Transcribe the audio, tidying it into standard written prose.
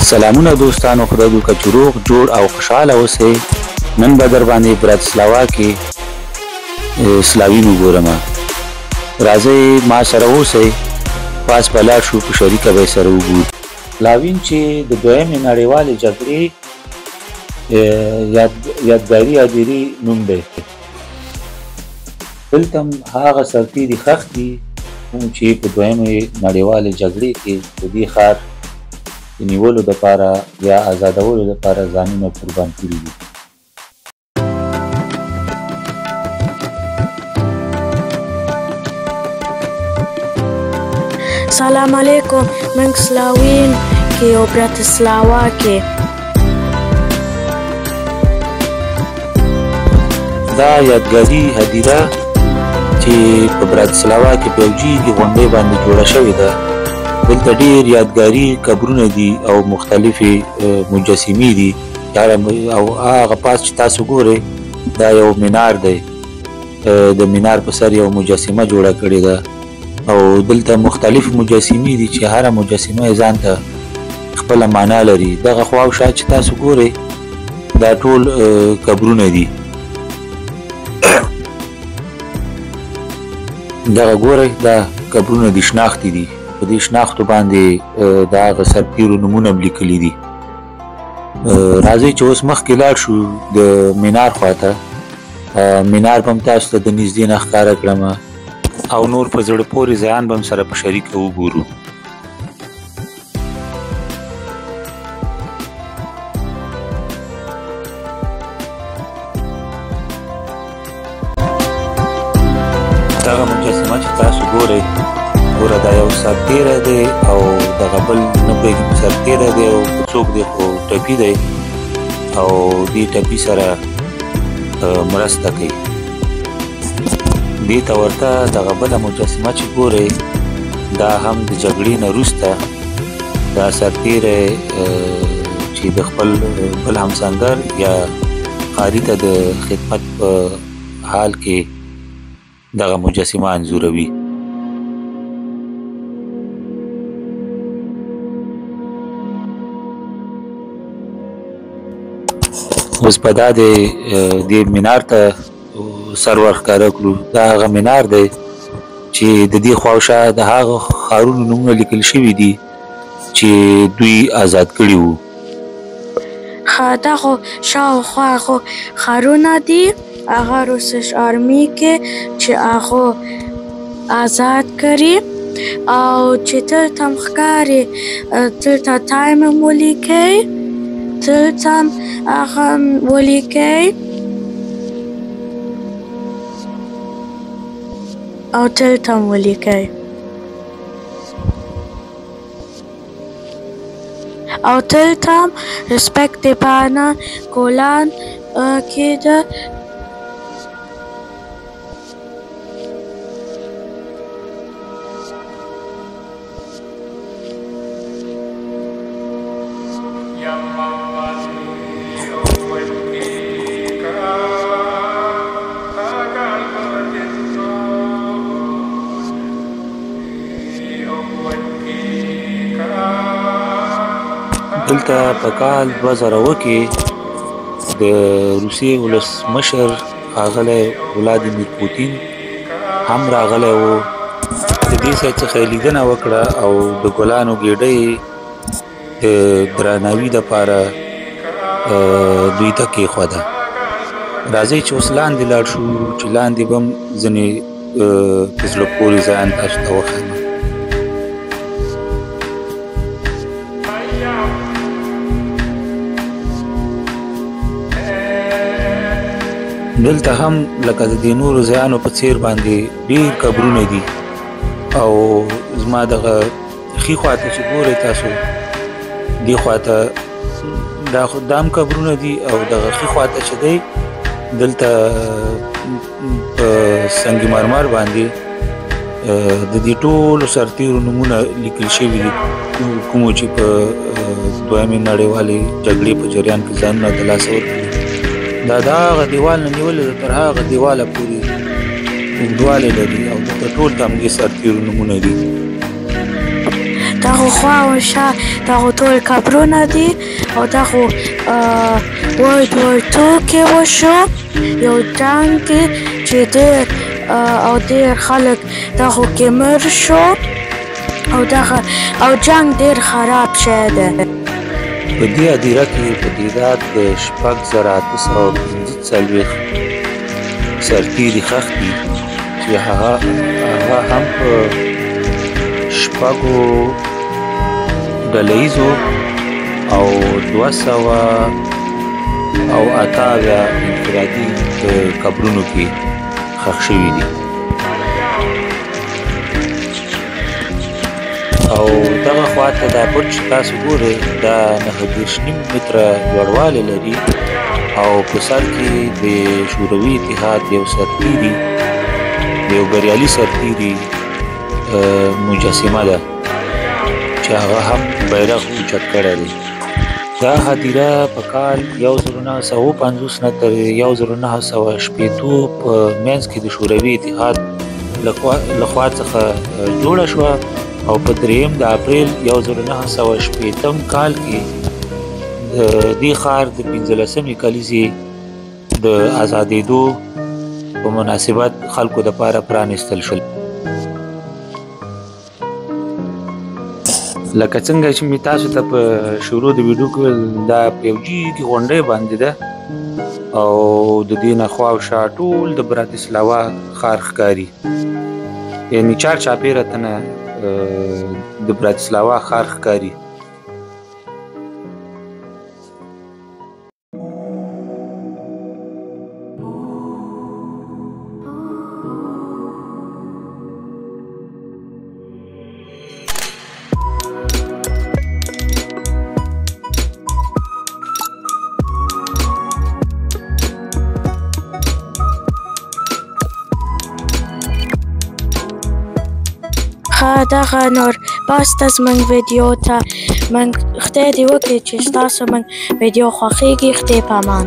سلامونه دوستانو، خدای دې وکړي چې روغ جوړ او خوشحاله اوسئ. نن به در باندې براتسلاوا کې سلاوین وګورم. راځئ ما سره اوسئ، پاس به لاړ شو، په شریکه به یې سره وګورو. سلاوین چې د دویمې نړیوالې جګړې یادګاري هدیرې نوم دی. دلته هم هغه سرتېري ښخ دي کوم چې په دویمې نړیوالې جګړې کې د دې ښار د نیولو دپاره یا آزادولو دپاره ځانونه قربان کړي دي. سلام علیکم، موږ سلاوین کې او براتسلاوا کې. دا یادګاري هدیره چې په براتسلاوا کې په یو جیږي غونډۍ باندې جوړه شوې ده. دلته ډېر یادګاري قبرونه دي او مختلفې مجسمې دي. او هغه پاس چې تاسو ګورئ دا یو منار دی. د منار په سر یو مجسمه جوړه کړې ده او دلته مختلف مجسمې دي چې هره مجسمه یې ځان ته خپله معنا لري. دغه خوا او شا چې تاسو ګورئ دا ټول قبرونه دي. دغه ګورئ دا قبرونه دي، شناختې دي. په دې شناختو باندې د هغه سرتېرو نومونه هم لیکلي دي. راځئ چې اوس مخکې لاړ شو د منار خواته. منار به هم تاسو ته د نږدې نه ښکاره کړم او نور په زړه پورې ځایان به هم سره په شریکه وګورو. دغه مجسمه چې تاسو ګورئ، ګوره دا یو سرتېری دی او دغه بل نه پوهېږم سرتېری دی او څوک دی خو ټپي دی او دې ټپي سره مرسته کوي. دې ته ورته دغه بله مجسمه چې ګورئ دا هم د جګړې نه وروسته دا سرتېری چې د خپل بل همسنګر یا ښاري ته د خدمت په حال کې دغه مجسمه انځوروي. اوس به دا د دې منار ته سر ورښکاره کړو. دا هغه منار دی چې د دې خوا او شا د هغه ښارونو نومونه لیکل شوي دي چې دوی آزاد کړي وو. دا خو شاوخوا خو ښارونه دي هغه روسش آرمي کې چې هغه آزاد کړي او چې دلته هم ښکاري دلته ټایم هم ولیکئ، دلته هم هغه ولیکئ او دلته هم ولیکئ او دلته هم رسپکت پانا ګولان کېده. دلته په کال 2000 کې د روسیې ولسمشر ښاغلی ولادیمیر پوتین هم راغلی و. د دې ځای څخه یې لیدنه وکړه او د ګلانو ګېډۍ د درناوي دپاره دوی ته کېښوده. راځئ چې اوس لاندې لاړ شو چې لاندې به هم ځینې په زړه پورې ځایان تاسو ته وښیم. دلته هم لکه د دې نورو ځایانو په څیر باندې ډېر قبرونه دي او زما دغه ښي خواته چې ګورئ تاسو دې خواته دا هم قبرونه دي او دغه ښي خواته چې دی دلته په سنگ مرمر باندې د دې ټولو سرتېرو نومونه لیکل شوي دي کومو چې په دویمې نړیوالې جګړې په جریان کې ځانونه د لاسه ورکړي. دا د هغه دیوال نه نیولې ده تر هغه دیواله پورې اوږدوالی لري او دلته ټول د همدې سرتېرو نومونه دي. د دا خو خوا او شا دا خو ټول قبرونه دي او دا خو ورلد وار 2 کې وشو یو جنګ کې چې ډېر خلک دا خو کې مړ شو او جنګ ډېر خراب شوی دی. په دې هدیره کې تجهیزات د 6945 سرتیري ښخ دي چې هغه هم په 6 ډله ییزو او 288 انفرادي قبرونو کې ښخ شوي دي او دغه خواته دا برج چې تاسو ګورئ دا 9.5 متره لوړوالی لري او په سر کې د شوروي اتحاد یو سرتیري یو بریالي سرتیري مجسمه ده چې هغه هم بیرغ اوچت کړی دی. دا هدیره په کال 1950 نه تر 1960 په منځ کې د شوروي اتحاد لخوا څخه جوړه شوه او په 3 د اپریل 1960 کال کې د دې ښار د 15مې کلیزې د آزادېدو په مناسبت خلکو دپاره پرانیستل شول. لکه څنګه چې مې تاسو ته په شروع د ویډیو کې دا په یو جیګې غونډۍ باندې ده او د دې نه خوا او شا ټول د براتسلاوا ښار ښکاري، یعنې چارچاپېره ته نه د براتسلاوا ښار ښکاري. دغه نور باسته زموږ ویډیو ته خدای دې وکړي چې ستاسو موږ ویډیو خوښیږي. خدای په امان.